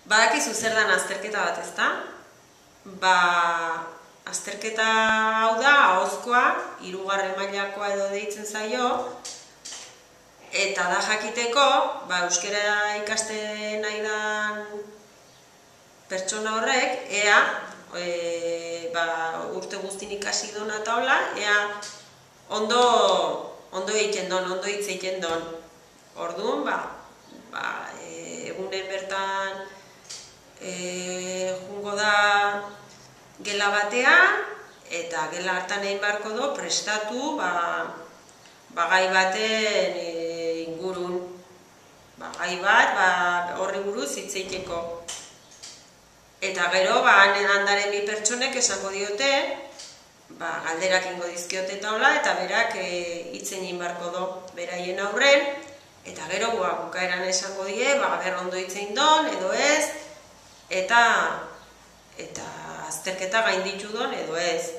Badakizu zer dan azterketa bat, ezta? Azterketa hau da, ahozkoa, 3. mailakoa edo deitzen zaio, eta da jakiteko, euskara ikasten nahi dan pertsona horrek, ea, urte guztin ikasi dona eta hola, ea ondo egiten don, ondo hitz egiten don. Orduan, egunen bertan jungo da gela batean, eta gela hartan egin beharko do, prestatu gai baten ingurun. Gai bat horri buruz hitz egiteko. Eta gero, handaren bi pertsonek esango diote, galderak ingo dizkiote eta hola, eta berak hitz egin beharko do beraien aurren, eta gero bukaeran esango die, ondo hitz egin don, edo ez, eta azterketa gainditu don, edo ez.